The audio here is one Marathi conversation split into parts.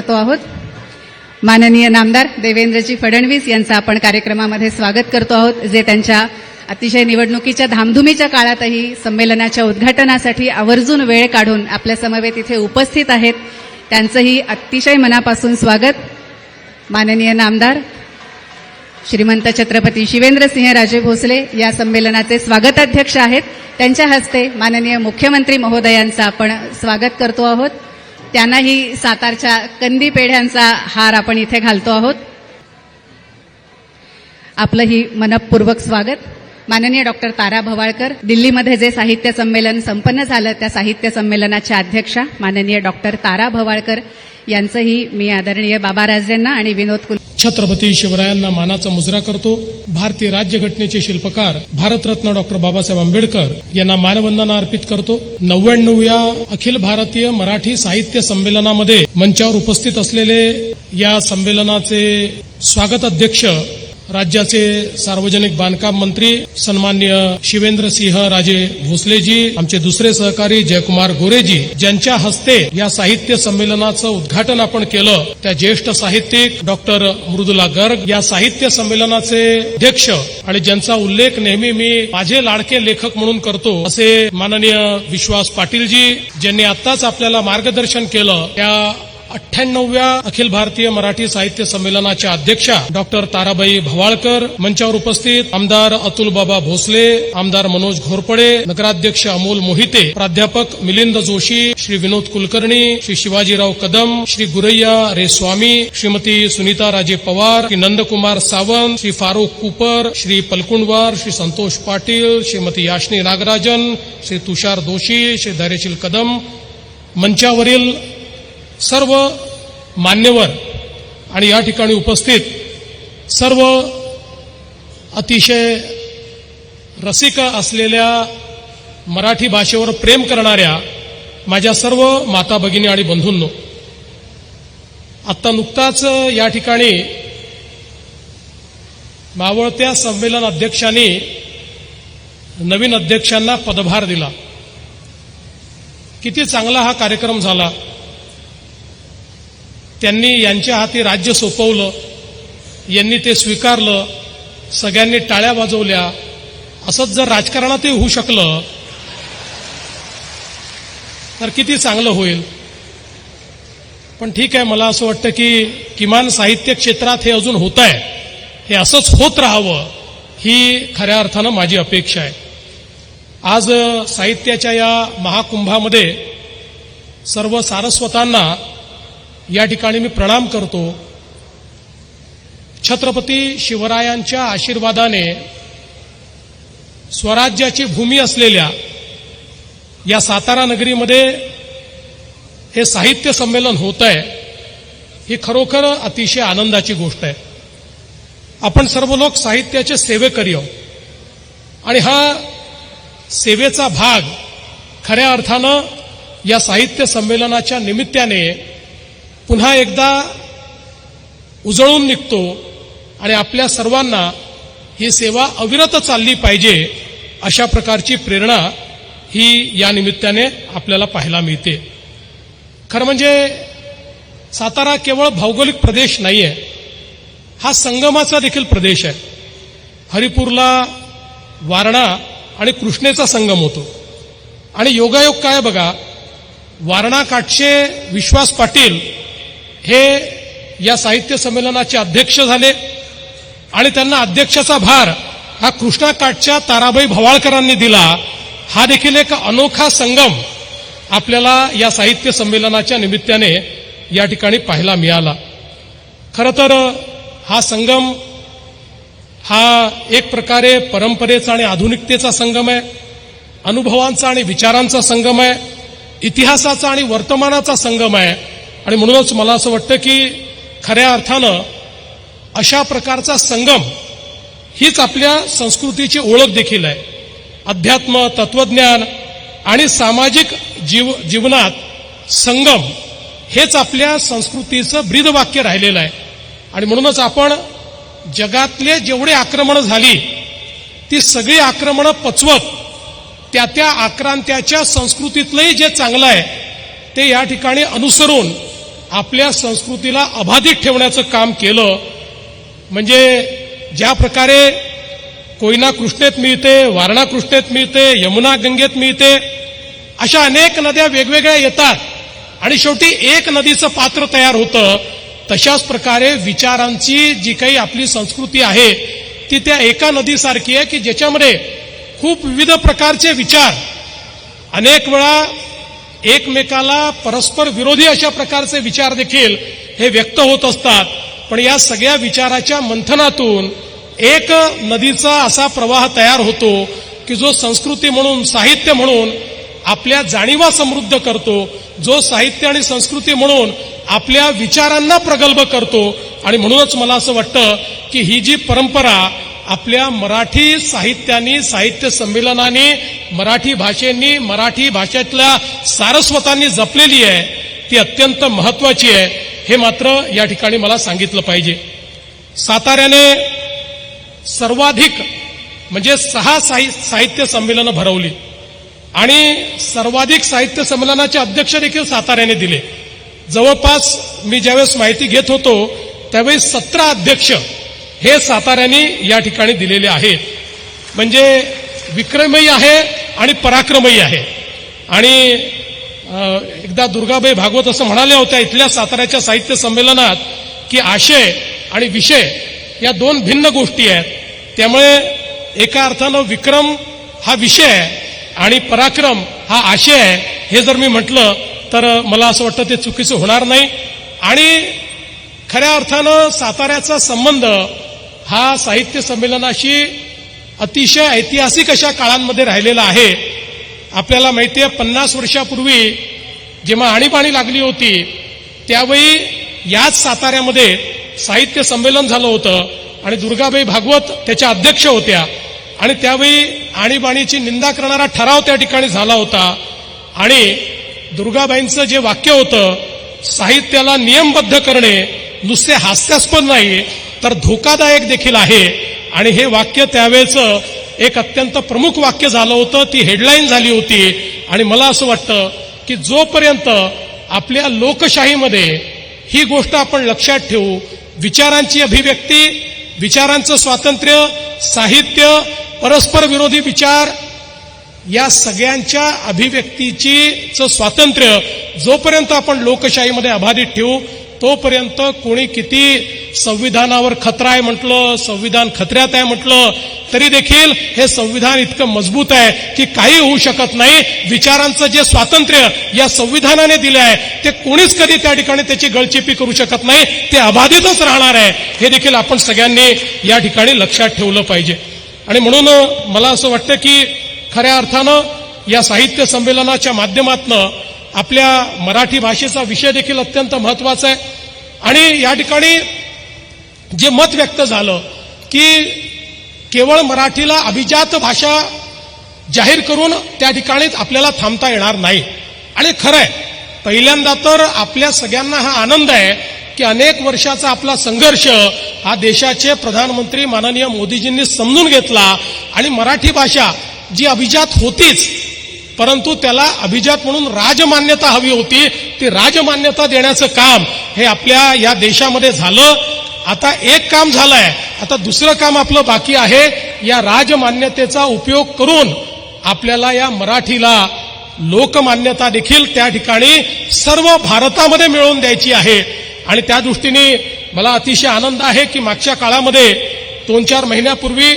करतो आहोत. माननीय नामदार देवेंद्रजी फडणवीस यांचं आपण कार्यक्रमामध्ये स्वागत करतो आहोत, जे त्यांच्या अतिशय निवडणुकीच्या धामधुमीच्या काळातही संमेलनाच्या उद्घाटनासाठी आवर्जून वेळ काढून आपल्या समवेत इथे उपस्थित आहेत. त्यांचंही अतिशय मनापासून स्वागत. माननीय नामदार श्रीमंत छत्रपती शिवेंद्रसिंहराजे भोसले या संमेलनाचे स्वागताध्यक्ष आहेत. त्यांच्या हस्ते माननीय मुख्यमंत्री महोदयांचं आपण स्वागत करतो आहोत. त्यांनाही सातारच्या कंदी पेढ्यांचा हार आपण इथे घालतो आहोत. आपलंही मनपूर्वक स्वागत. माननीय डॉक्टर तारा भवाळकर, दिल्लीमध्ये जे साहित्य संमेलन संपन्न झालं त्या साहित्य संमेलनाच्या अध्यक्षा माननीय डॉक्टर तारा भवाळकर यांचंही मी आदरणीय बाबाराजेंना आणि विनोद छत्रपती शिवरायांना मानाचा मुजरा करतो. भारतीय राज्यघटनेचे शिल्पकार भारतरत्न डॉक्टर बाबासाहेब आंबेडकर यांना मानवंदना अर्पित करतो. 99व्या अखिल भारतीय मराठी साहित्य संमेलनामध्ये मंचावर उपस्थित असलेले या संमेलनाचे स्वागत अध्यक्ष राज्याचे सार्वजनिक बांधकाम मंत्री सन्माननीय शिवेंद्रसिंह राजे भोसलेजी, आमचे दुसरे सहकारी जयकुमार गोरेजी, ज्यांच्या हस्ते या साहित्य संमेलनाचं उद्घाटन आपण केलं, त्या ज्येष्ठ साहित्यिक डॉक्टर मृदुला गर्ग, या साहित्य संमेलनाचे अध्यक्ष आणि ज्यांचा उल्लेख नेहमी मी माझे लाडके लेखक म्हणून करतो असे माननीय विश्वास पाटीलजी, ज्यांनी आत्ताच आपल्याला मार्गदर्शन केलं, त्या 98व्या अखिल भारतीय मराठी साहित्य संमेलनाच्या अध्यक्षा डॉक्टर ताराबाई भवाळकर, मंचावर उपस्थित आमदार अतुल बाबा भोसले, आमदार मनोज घोरपडे, नगराध्यक्ष अमोल मोहिते, प्राध्यापक मिलिंद जोशी, श्री विनोद कुलकर्णी, श्री शिवाजीराव कदम, श्री गुरैया रे स्वामी, श्रीमती सुनीता राजे पवार, श्री नंदकुमार सावंत, श्री फारुख कुपर, श्री पलकुंडवार, श्री संतोष पाटील, श्रीमती याशनी नागराजन, श्री तुषार दोशी, श्री धैर्यशील कदम, मंचावरील सर्व मान्यवर आणि या ठिकाणी उपस्थित सर्व अतिशय रसिक असलेल्या मराठी भाषेवर प्रेम करणाऱ्या माझ्या सर्व माता भगिनी आणि बंधूंनो, आत्ता नुकताच या ठिकाणी मावळत्या संमेलन अध्यक्षांनी नवीन अध्यक्षांना पदभार दिला. किती चांगला हा कार्यक्रम झाला. त्यांनी यांच्या हाती राज्य सोपवलं, यांनी ते स्वीकारलं, सगळ्यांनी टाळ्या वाजवल्या. असंच जर राजकारणातही होऊ शकलं तर किती चांगलं होईल. पण ठीक आहे, मला असं वाटतं की किमान साहित्य क्षेत्रात हे अजून होत आहे, हे असंच होत राहावं ही खऱ्या अर्थानं माझी अपेक्षा आहे. आज साहित्याच्या या महाकुंभामध्ये सर्व सारस्वतांना या ठिकाणी मी प्रणाम करतो. छत्रपती शिवरायांच्या आशीर्वादाने स्वराज्याची भूमी असलेल्या या सातारा नगरीमध्ये हे साहित्य संमेलन होत आहे, ही खरोखर अतिशय आनंदाची गोष्ट आहे. आपण सर्व लोक साहित्याचे सेवेकरी आहोत आणि हा सेवेचा भाग खऱ्या अर्थानं या साहित्य संमेलनाच्या निमित्ताने पुन्हा एकदा उजळून निघतो आणि आपल्या सर्वांना ही सेवा अविरत चालली पाहिजे अशा प्रकारची प्रेरणा ही या निमित्ताने आपल्याला पाहायला मिळते. खरं म्हणजे सातारा केवळ भौगोलिक प्रदेश नाहीये, हा संगमाचा देखील प्रदेश आहे. हरिपूरला वारणा आणि कृष्णेचा संगम होतो आणि योगायोग काय बघा, वारणा काठचे विश्वास पाटील हे या साहित्य संमेलनाचे अध्यक्ष झाले आणि त्यांना अध्यक्षाचा भार हा कृष्णा काठच्या ताराबाई भवाळकरांनी दिला. हा देखील एक अनोखा संगम आपल्याला या साहित्य संमेलनाच्या निमित्ताने या ठिकाणी पाहायला मिळाला. खरं तर हा संगम हा एक प्रकारे परंपरेचा आणि आधुनिकतेचा संगम आहे, अनुभवांचा आणि विचारांचा संगम आहे, इतिहासाचा आणि वर्तमानाचा संगम आहे. आणि म्हणूनच मला असं वाटतं की खऱ्या अर्थानं अशा प्रकारचा संगम हीच आपल्या संस्कृतीची ओळख देखील आहे. अध्यात्म, तत्वज्ञान आणि सामाजिक जीवनात संगम हेच आपल्या संस्कृतीचं ब्रीदवाक्य राहिलेलं आहे. आणि म्हणूनच आपण जगातले जेवढे आक्रमणं झाली ती सगळी आक्रमणं पचवत त्या आक्रांत्याच्या संस्कृतीतलंही जे चांगलं आहे ते या ठिकाणी अनुसरून आपल्या संस्कृतीला अबाधित ठेवण्याचं काम केलं. म्हणजे ज्या प्रकारे कोयना कृष्णेत मिळते, वारणा कृष्णेत मिळते, यमुना गंगेत मिळते, अशा अनेक नद्या वेगवेगळ्या येतात आणि शेवटी एक नदीचं पात्र तयार होतं. तशाच प्रकारे विचारांची जी काही आपली संस्कृती आहे ती त्या एका नदीसारखी आहे की ज्याच्यामध्ये खूप विविध प्रकारचे विचार अनेक वेळा एकमेकाला परस्पर विरोधी अशा प्रकारचे विचार देखील हे व्यक्त होत असतात. पण या सगळ्या विचाराच्या मंथनातून एक नदीचा असा प्रवाह तयार होतो की जो संस्कृती म्हणून, साहित्य म्हणून आपल्या जाणीवा समृद्ध करतो, जो साहित्य आणि संस्कृती म्हणून आपल्या विचारांना प्रगल्भ करतो. आणि म्हणूनच मला असं वाटतं की ही जी परंपरा आपल्या मराठी साहित्यानी, साहित्य संमेलनांनी, मराठी भाषेंनी, मराठी भाषेतल्या सारस्वतांनी जपलेली आहे ती अत्यंत महत्वाची आहे, हे मात्र या ठिकाणी मला सांगितलं पाहिजे. साताऱ्याने सर्वाधिक म्हणजे 6 साहित्य संमेलनं भरवली आणि सर्वाधिक साहित्य संमेलनाचे अध्यक्ष देखील साताऱ्याने दिले. जवळपास मी ज्यावेळेस माहिती घेत होतो त्यावेळी 17 अध्यक्ष हे साताऱ्याने या ठिकाणी दिलेले आहेत. म्हणजे विक्रमही आहे आणि पराक्रमही आहे. आणि एकदा दुर्गाबाई भागवत असं म्हणाल्या होत्या इथल्या साताऱ्याच्या साहित्य संमेलनात की आशय आणि विषय या 2 भिन्न गोष्टी आहेत. त्यामुळे एका अर्थानं विक्रम हा विषय आहे आणि पराक्रम हा आशय आहे, हे जर मी म्हटलं तर मला असं वाटतं ते चुकीचं होणार नाही. आणि खऱ्या अर्थानं साताऱ्याचा संबंध हा साहित्य संमेलनाशी अतिशय ऐतिहासिक अशा काळांमध्ये राहिलेला आहे. आपल्याला माहिती आहे 50 वर्षापूर्वी जेव्हा आणीबाणी लागली होती त्यावेळी याच साताऱ्यामध्ये साहित्य संमेलन झालं होतं आणि दुर्गाबाई भागवत त्याच्या अध्यक्ष होत्या आणि त्यावेळी आणीबाणीची निंदा करणारा ठराव त्या ठिकाणी झाला होता. आणि दुर्गाबाईंचं जे वाक्य होतं, साहित्याला नियमबद्ध करणे नुसते हास्यास्पद नाही तर धोकादायक देखील आहे. आणि हे वाक्य त्यावेळेचं एक अत्यंत प्रमुख वाक्य झालं होतं, ती हेडलाईन झाली होती. आणि मला असं वाटतं की जोपर्यंत आपल्या लोकशाहीमध्ये ही गोष्ट आपण लक्षात ठेवू, विचारांची अभिव्यक्ती, विचारांचं स्वातंत्र्य, साहित्य, परस्पर विरोधी विचार या सगळ्यांच्या अभिव्यक्तीचं स्वातंत्र्य जोपर्यंत आपण लोकशाहीमध्ये अबाधित ठेवू तोपर्यंत कोणी किती संविधानावर खतरा आहे म्हटलं, संविधान खतऱ्यात आहे म्हटलं तरी देखील हे संविधान इतकं मजबूत आहे की काही होऊ शकत नाही. विचारांचं जे स्वातंत्र्य या संविधानाने दिलं आहे ते कोणीच कधी त्या ठिकाणी त्याची गळचेपी करू शकत नाही, ते अबाधितच राहणार आहे. हे देखील आपण सगळ्यांनी या ठिकाणी लक्षात ठेवलं पाहिजे. आणि म्हणून मला असं वाटतं की खऱ्या अर्थानं या साहित्य संमेलनाच्या माध्यमातून आपल्या मराठी भाषेचा विषय देखील अत्यंत महत्वाचा आहे. आणि या ठिकाणी जे मत व्यक्त झालं की केवळ मराठीला अभिजात भाषा जाहीर करून त्या ठिकाणीच आपल्याला थांबता येणार नाही. आणि खरं आहे, पहिल्यांदा तर आपल्या सगळ्यांना हा आनंद आहे की अनेक वर्षाचा आपला संघर्ष हा देशाचे प्रधानमंत्री माननीय मोदीजींनी समजून घेतला आणि मराठी भाषा जी अभिजात होतीच परंतु त्याला अभिजात म्हणून राजमान्यता हवी होती, ती राजमान्यता देण्याचं काम हे आपल्या या देशामध्ये झालं. आता एक काम झालंय, आता दुसरं काम आपलं बाकी आहे. या राजमान्यतेचा उपयोग करून आपल्याला या मराठीला लोकमान्यता देखील त्या ठिकाणी सर्व भारतामध्ये मिळवून द्यायची आहे. आणि त्या दृष्टीने मला अतिशय आनंद आहे की मागच्या काळामध्ये 2-4 महिन्यापूर्वी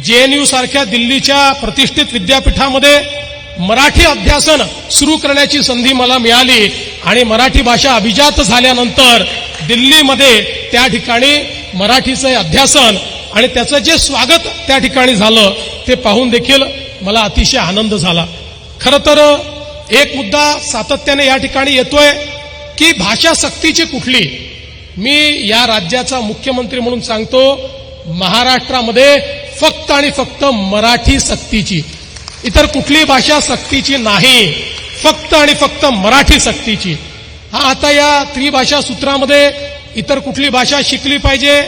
JNU सारख्या दिल्लीच्या प्रतिष्ठित विद्यापीठामध्ये मराठी अध्यासन सुरू करण्याची संधी मला मिळाली. आणि मराठी भाषा अभिजात झाल्यानंतर दिल्लीमध्ये त्या ठिकाणी मराठीचं अध्यासन आणि त्याचं जे स्वागत त्या ठिकाणी झालं ते पाहून देखील मला अतिशय आनंद झाला. खरं तर एक मुद्दा सातत्याने या ठिकाणी येतोय की भाषा सक्तीची कुठली. मी या राज्याचा मुख्यमंत्री म्हणून सांगतो, महाराष्ट्रामध्ये फक्त आणि फक्त मराठी सक्तीची, इतर कुठली भाषा सक्तीची नाही, फक्त आणि फक्त मराठी सक्तीची. हा आता या त्रिभाषा सूत्रामध्ये इतर कुठली भाषा शिकली पाहिजे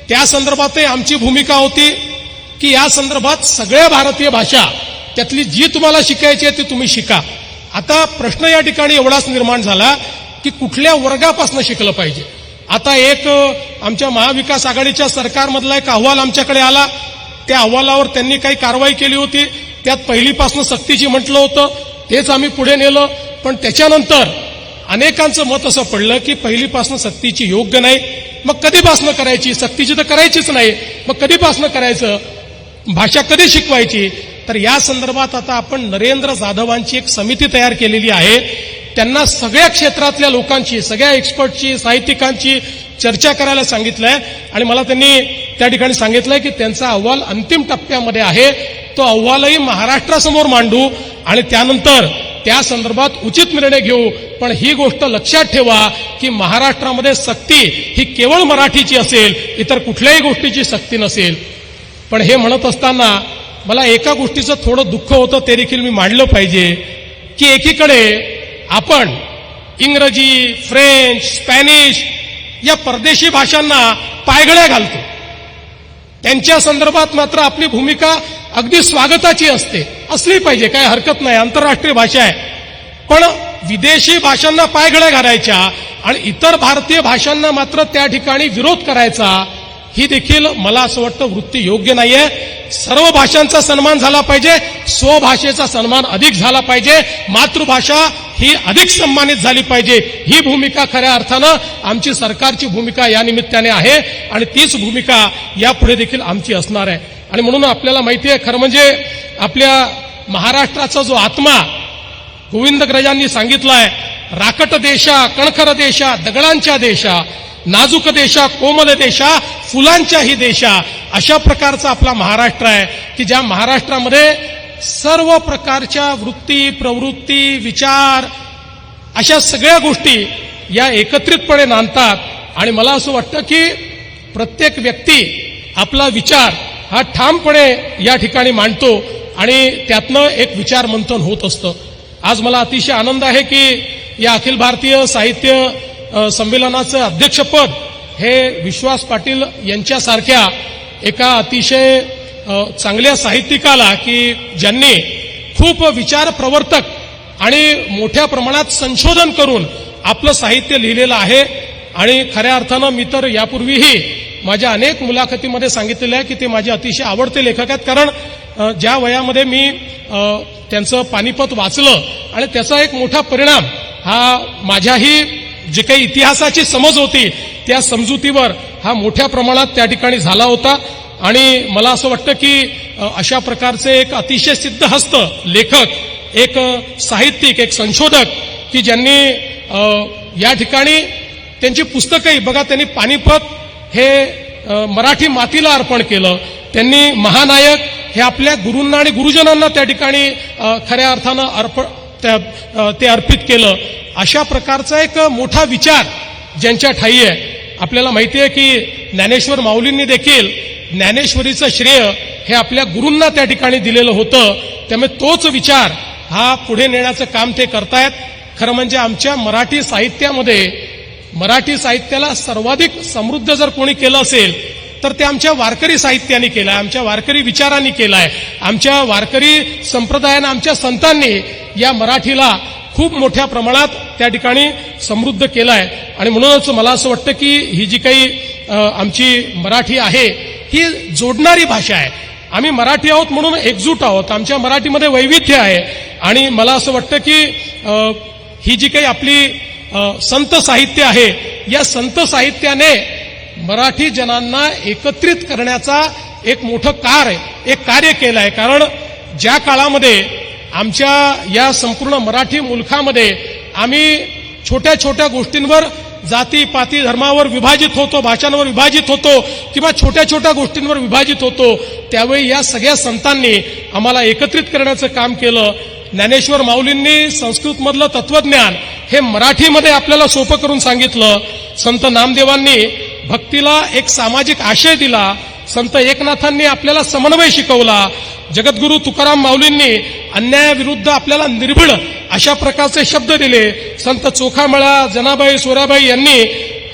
त्या संदर्भातही आमची भूमिका होती की या संदर्भात सगळ्या भारतीय भाषा त्यातली जी तुम्हाला शिकायची आहे ती तुम्ही शिका. आता प्रश्न या ठिकाणी एवढाच निर्माण झाला की कुठल्या वर्गापासून शिकलं पाहिजे. आता एक आमच्या महाविकास आघाडीच्या सरकारमधला एक अहवाल आमच्याकडे आला. त्या अहवालावर त्यांनी काही कारवाई केली होती. त्यात पहिलीपासून सक्तीची म्हटलं होतं, तेच आम्ही पुढे नेलं. पण त्याच्यानंतर अनेकांचं मत असं पडलं की पहिलीपासून सक्तीची योग्य नाही. मग कधीपासून करायची? सक्तीची तर करायचीच नाही, मग कधीपासून करायचं? भाषा कधी शिकवायची? तर या संदर्भात आता आपण नरेंद्र जाधवांची एक समिती तयार केलेली आहे. त्यांना सगळ्या क्षेत्रातल्या लोकांची, सगळ्या एक्सपर्टची, साहित्यिकांची चर्चा करायला सांगितलंय. आणि मला त्यांनी त्या ठिकाणी सांगितलंय की त्यांचा अहवाल अंतिम टप्प्यामध्ये आहे. तो अहवालही महाराष्ट्रासमोर मांडू आणि त्यानंतर त्या संदर्भात उचित निर्णय घेऊ. पण ही गोष्ट लक्षात ठेवा की महाराष्ट्रामध्ये सक्ती ही केवळ मराठीची असेल, इतर कुठल्याही गोष्टीची सक्ती नसेल. पण हे म्हणत असताना मला एका गोष्टीचं थोडं दुःख होतं, ते देखील मी मांडलं पाहिजे की एकीकडे आपण इंग्रजी, फ्रेंच, स्पॅनिश या परदेशी भाषांना पायगळ्या घालतो. त्यांच्या संदर्भात मात्र आपली भूमिका अगदी स्वागताची असते, असली पाहिजे, काय हरकत नाही, आंतरराष्ट्रीय भाषा आहे. पण विदेशी भाषांना पायगळ्या घालायच्या आणि इतर भारतीय भाषांना मात्र त्या ठिकाणी विरोध करायचा, ही देखील मला असं वाटतं वृत्ती योग्य नाहीये. सर्व भाषांचा सन्मान झाला पाहिजे, स्वभाषेचा सन्मान अधिक झाला पाहिजे, मातृभाषा ही अधिक सन्मानित झाली पाहिजे. ही भूमिका खऱ्या अर्थानं आमची सरकारची भूमिका या निमित्ताने आहे आणि तीच भूमिका यापुढे देखील आमची असणार आहे. आणि म्हणून आपल्याला माहिती आहे, खरं म्हणजे आपल्या महाराष्ट्राचा जो आत्मा गोविंदग्रजांनी सांगितलाय, राकट देशा, कणखर देशा, दगडांच्या देशा, नाजूक देशा, कोमल देशा, फुलांच्याही देशा, अशा प्रकारचा आपला महाराष्ट्र आहे की ज्या महाराष्ट्रामध्ये सर्व प्रकारच्या वृत्ती, प्रवृत्ती, विचार अशा सगळ्या गोष्टी या एकत्रितपणे नांदतात. आणि मला असं वाटतं की प्रत्येक व्यक्ती आपला विचार हा ठामपणे या ठिकाणी मांडतो आणि त्यातनं एक विचार मंथन होत असतं. आज मला अतिशय आनंद आहे की या अखिल भारतीय साहित्य संमेलनाचं अध्यक्षपद हे विश्वास पाटील यांच्यासारख्या एका अतिशय चांगल्या साहित्यिकाला, की ज्यांनी खूप विचार प्रवर्तक आणि मोठ्या प्रमाणात संशोधन करून आपलं साहित्य लिहिलेलं आहे. आणि खऱ्या अर्थानं मी तर यापूर्वीही माझ्या अनेक मुलाखतीमध्ये सांगितलेलं आहे की ते माझे अतिशय आवडते लेखक आहेत. कारण ज्या वयामध्ये मी त्यांचं पानिपत वाचलं आणि त्याचा एक मोठा परिणाम हा माझ्याही जे काही इतिहासाची समज होती त्या समजुतीवर हा मोठ्या प्रमाणात त्या ठिकाणी झाला होता. आणि मला असं वाटतं की अशा प्रकारचे एक अतिशय सिद्धहस्त लेखक, एक साहित्यिक, एक संशोधक की ज्यांनी या ठिकाणी त्यांची पुस्तकंही बघा, त्यांनी पानिपत हे मराठी मातीला अर्पण केलं, त्यांनी महानायक हे आपल्या गुरूंना आणि गुरुजनांना त्या ठिकाणी खऱ्या अर्थानं ते अर्पित केलं. अशा प्रकारचा एक मोठा विचार ज्यांच्या ठायी आहे. आपल्याला माहिती आहे की ज्ञानेश्वर माऊलींनी देखील ज्ञानेश्वरीचं श्रेय हे आपल्या गुरूंना त्या ठिकाणी दिलेलं होतं. त्यामुळे तोच विचार हा पुढे नेण्याचं काम ते करतायत. खरं म्हणजे आमच्या मराठी साहित्यामध्ये, मराठी साहित्याला सर्वाधिक समृद्ध जर कोणी केलं असेल तर ते आमच्या वारकरी साहित्याने केलं आहे, आमच्या वारकरी विचारांनी केलं आहे, आमच्या वारकरी संप्रदायानं, आमच्या संतांनी या मराठीला खूप मोठ्या प्रमाणात त्या ठिकाणी समृद्ध केलं आहे. आणि म्हणूनच मला असं वाटतं की ही जी काही आमची मराठी आहे ही जोडणारी भाषा आहे. आम्ही मराठी आहोत म्हणून एकजूट आहोत, आमच्या मराठीमध्ये वैविध्य आहे. आणि मला असं वाटतं की ही जी काही आपली संत साहित्य आहे, या संत साहित्याने मराठी जनांना एकत्रित करण्याचा एक मोठं कार्य केलं आहे. कारण ज्या काळामध्ये आमच्या या संपूर्ण मराठी मुलखामध्ये आम्ही छोट्या छोट्या गोष्टींवर, जाती पाती धर्मावर विभाजित होतो, भाषांवर विभाजित होतो किंवा छोट्या छोट्या गोष्टींवर विभाजित होतो, त्यावेळी या सगळ्या संतांनी आम्हाला एकत्रित करण्याचं काम केलं. ज्ञानेश्वर माऊलींनी संस्कृतमधलं तत्वज्ञान हे मराठीमध्ये आपल्याला सोपं करून सांगितलं. संत नामदेवांनी भक्तीला एक सामाजिक आशय दिला. संत एकनाथांनी आपल्याला समन्वय शिकवला. जगद्गुरू तुकाराम माऊलींनी अन्यायाविरुद्ध आपल्याला निर्भीड अशा प्रकारचे शब्द दिले. संत चोखामेळा, जनाबाई, सोराबाई यांनी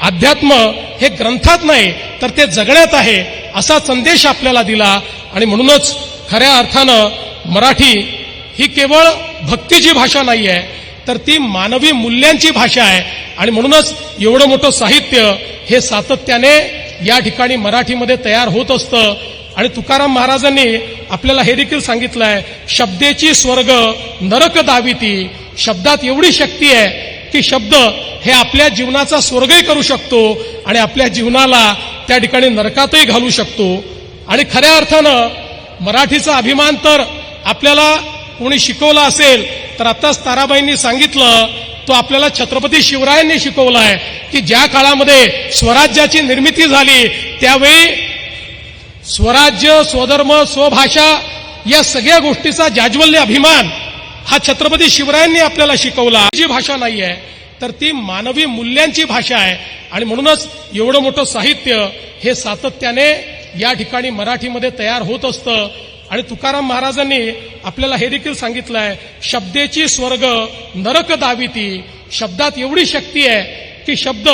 अध्यात्म हे ग्रंथात नाही तर ते जगण्यात आहे असा संदेश आपल्याला दिला. आणि म्हणूनच खऱ्या अर्थानं मराठी ही केवळ भक्तीची भाषा नाही आहे, तर ती मानवी मूल्यांची भाषा आहे. आणि म्हणूनच एवढं मोठं साहित्य हे सातत्याने या ठिकाणी मराठीमध्ये तयार होत असतं. आणि तुकाराम महाराजांनी आपल्याला हे देखील सांगितलं आहे, शब्देची स्वर्ग नरक दाविती. शब्दात एवढी शक्ती आहे की शब्द हे आपल्या जीवनाचा स्वर्गही करू शकतो आणि आपल्या जीवनाला त्या ठिकाणी नरकातही घालू शकतो. आणि खऱ्या अर्थानं मराठीचा अभिमान तर आपल्याला कोणी शिकवला असेल तर आताच ताराबाईंनी सांगितलं, तो आपल्याला छत्रपती शिवरायांनी शिकवला आहे की ज्या काळामध्ये स्वराज्याची निर्मिती झाली त्यावेळी स्वराज्य, स्वधर्म, स्वभाषा या सगळ्या गोष्टीचा जाज्वल्य अभिमान हा छत्रपती शिवरायांनी आपल्याला शिकवला. जी भाषा नाही आहे तर ती मानवी मूल्यांची भाषा आहे. आणि म्हणूनच एवढं मोठं साहित्य हे सातत्याने या ठिकाणी मराठीमध्ये तयार होत असतं. आणि तुकाराम महाराजांनी आपल्याला हे देखील सांगितलं आहे, शब्देची स्वर्ग नरक दाविती. शब्दात एवढी शक्ती आहे की शब्द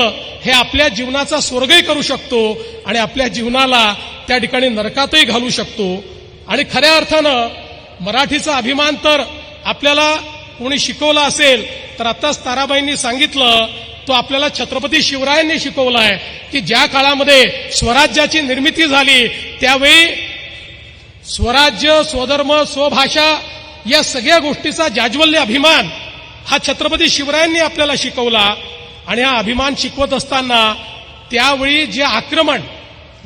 हे आपल्या जीवनाचा स्वर्गही करू शकतो आणि आपल्या जीवनाला त्या ठिकाणी नरकातही घालू शकतो. आणि खऱ्या अर्थानं मराठीचा अभिमान तर आपल्याला कोणी शिकवला असेल तर आताच ताराबाईंनी सांगितलं, तो आपल्याला छत्रपती शिवरायांनी शिकवला आहे की ज्या काळामध्ये स्वराज्याची निर्मिती झाली त्यावेळी स्वराज्य, स्वधर्म, स्वभाषा या सगळ्या गोष्टीचा जाज्वल्य अभिमान हा छत्रपती शिवरायांनी आपल्याला शिकवला. आणि हा अभिमान शिकवत असताना त्यावेळी जे आक्रमण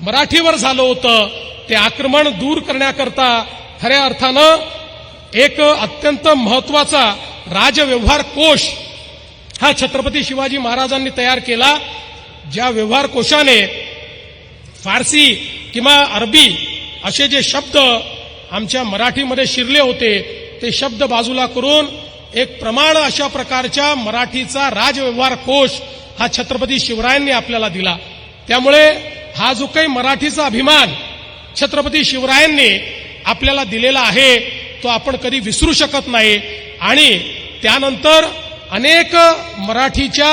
मराठीवर झालं होतं ते आक्रमण दूर करण्याकरता खऱ्या अर्थानं एक अत्यंत महत्वाचा राजव्यवहार कोश हा छत्रपती शिवाजी महाराजांनी तयार केला. ज्या व्यवहार कोशाने फारसी किंवा अरबी असे जे शब्द आमच्या मराठीमध्ये शिरले होते ते शब्द बाजूला करून एक प्रमाण अशा प्रकारच्या मराठीचा राजव्यवहार कोश हा छत्रपती शिवरायांनी आपल्याला दिला. त्यामुळे हा जो काही मराठीचा अभिमान छत्रपती शिवरायांनी आपल्याला दिलेला आहे तो आपण कधी विसरू शकत नाही. आणि त्यानंतर अनेक मराठीच्या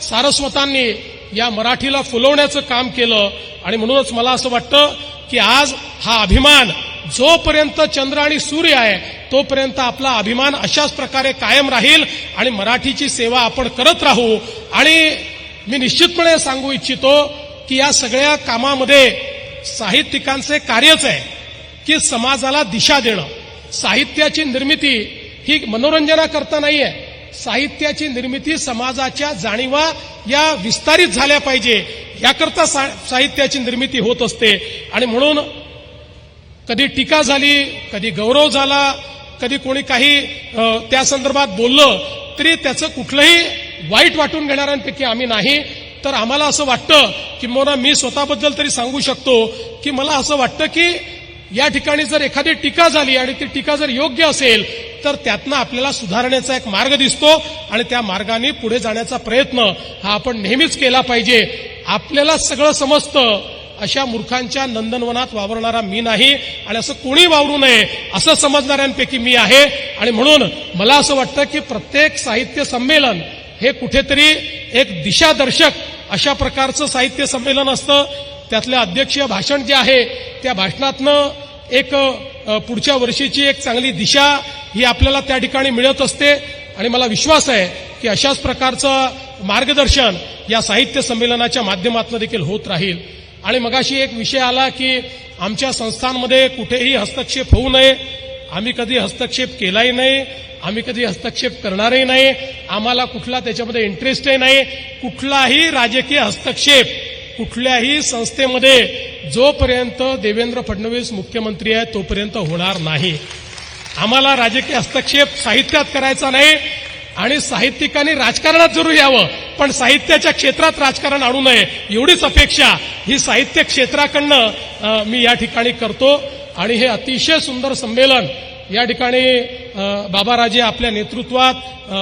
सारस्वतांनी या मराठीला फुलवण्याचं काम केलं. आणि म्हणूनच मला असं वाटतं की आज हा अभिमान जोपर्यंत चंद्र आणि सूर्य आहे तोपर्यंत आपला अभिमान अशाच प्रकारे कायम राहील आणि मराठीची सेवा आपण करत राहू. आणि मी निश्चितपणे सांगू इच्छितो की या सगळ्या कामामध्ये साहित्यिकांचे कार्यच आहे की समाजाला दिशा देणं. साहित्याची निर्मिती ही मनोरंजनाकरता नाही आहे. साहित्याची निर्मिती समाजाच्या जाणीवा या विस्तारित झाल्या पाहिजे याकरता साहित्याची निर्मिती होत असते. आणि म्हणून कधी टीका झाली, कधी गौरव झाला, कधी कोणी काही त्या संदर्भात बोललं तरी त्याचं कुठलंही वाईट वाटून घेणाऱ्यांपैकी आम्ही नाही. तर आम्हाला असं वाटतं की मी स्वतःबद्दल तरी सांगू शकतो की मला असं वाटतं की या ठिकाणी जर एखादी टीका झाली आणि ती टीका जर योग्य असेल तर त्यातनं आपल्याला सुधारण्याचा एक मार्ग दिसतो आणि त्या मार्गाने पुढे जाण्याचा प्रयत्न हा आपण नेहमीच केला पाहिजे. आपल्याला सगळं समजतं अशा मूर्खांच्या नंदनवनात वावरणारा मी नाही आणि असं कोणी वावरू नये असं समजणाऱ्यांपैकी मी आहे. आणि म्हणून मला असं वाटतं की प्रत्येक साहित्य संमेलन हे कुठेतरी एक दिशादर्शक अशा प्रकारचं साहित्य संमेलन असतं. त्यातलं अध्यक्षीय भाषण जे आहे त्या भाषणातनं एक पुढच्या वर्षीची एक चांगली दिशा ही आपल्याला त्या ठिकाणी मिळत असते. आणि मला विश्वास आहे की अशाच प्रकारचं मार्गदर्शन या साहित्य संमेलनाच्या माध्यमातून देखील होत राहील. आणि मगाशी एक विषय आला की आमच्या संस्थांमध्ये कुठेही हस्तक्षेप होऊ नये. आम्ही कधी हस्तक्षेप केलाही नाही, आम्ही कधी हस्तक्षेप करणारही नाही, आम्हाला कुठला त्याच्यामध्ये इंटरेस्टही नाही. कुठलाही राजकीय हस्तक्षेप कुठल्याही संस्थेमध्ये जोपर्यंत देवेंद्र फडणवीस मुख्यमंत्री आहे तोपर्यंत होणार नाही. आम्हाला राजकीय हस्तक्षेप साहित्यात करायचा नाही आणि साहित्यिकांनी राजकारणात जरूर यावं पण साहित्याच्या क्षेत्रात राजकारण आणू नये एवढीच अपेक्षा ही साहित्य क्षेत्राकडनं मी या ठिकाणी करतो. आणि हे अतिशय सुंदर संमेलन या ठिकाणी बाबाराजे आपल्या नेतृत्वात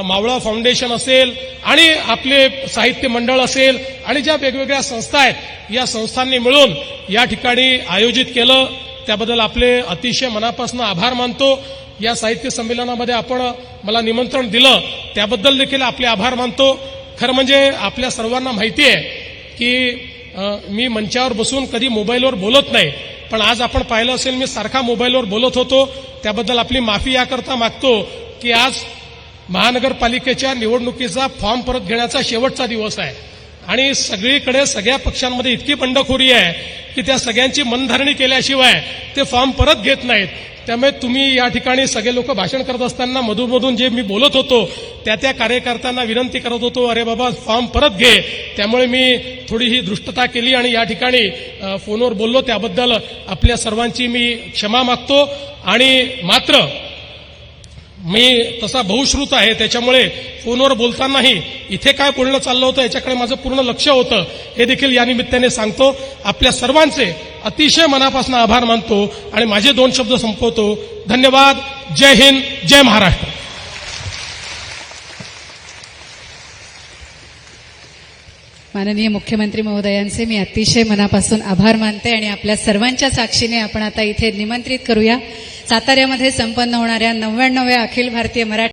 मावळा फाउंडेशन असेल आणि आपले साहित्य मंडळ असेल आणि ज्या वेगवेगळ्या संस्था आहेत या संस्थांनी मिळून या ठिकाणी आयोजित केलं त्याबद्दल आपले अतिशय मनापासून आभार मानतो. या साहित्य संमेलनामध्ये आपण मला निमंत्रण दिलं त्याबद्दल देखील आपले आभार मानतो. खरं म्हणजे आपल्या सर्वांना माहिती आहे की मी मंचावर बसून कधी मोबाईलवर बोलत नाही पण आज आपण पाहिलं असेल मी सारखा मोबाईलवर बोलत होतो त्याबद्दल आपली माफी याकरता मागतो की आज महानगरपालिकेच्या निवडणुकीचा फॉर्म परत घेण्याचा शेवटचा दिवस आहे आणि सगळीकडे सगळ्या पक्षांमध्ये इतकी बंडखोरी आहे की त्या सगळ्यांची मनधरणी केल्याशिवाय ते फॉर्म परत घेत नाहीत. त्यामुळे तुम्ही या ठिकाणी सगळे लोक भाषण करत असताना मधून जे मी बोलत होतो त्या कार्यकर्त्यांना विनंती करत होतो, अरे बाबा फॉर्म परत घे. त्यामुळे मी थोडी ही दृष्टता केली आणि या ठिकाणी फोनवर बोललो. त्याबद्दल आपल्या सर्वांची मी क्षमा मागतो. आणि मात्र मी तसा बहुश्रुत आहे, त्याच्यामुळे फोनवर बोलतानाही इथे काय बोलणं चाललं होतं याच्याकडे माझं पूर्ण लक्ष होतं, हे देखील या निमित्ताने सांगतो. आपल्या सर्वांचे अतिशय मनापासून आभार मानतो आणि माझे 2 शब्द संपवतो. धन्यवाद. जय हिंद, जय महाराष्ट्र. माननीय मुख्यमंत्री महोदयांचे मी अतिशय मनापासून आभार मानते आणि आपल्या सर्वांच्या साक्षीने आपण आता इथे निमंत्रित करूया साताऱ्यामध्ये संपन्न होणाऱ्या 99व्या अखिल भारतीय मराठी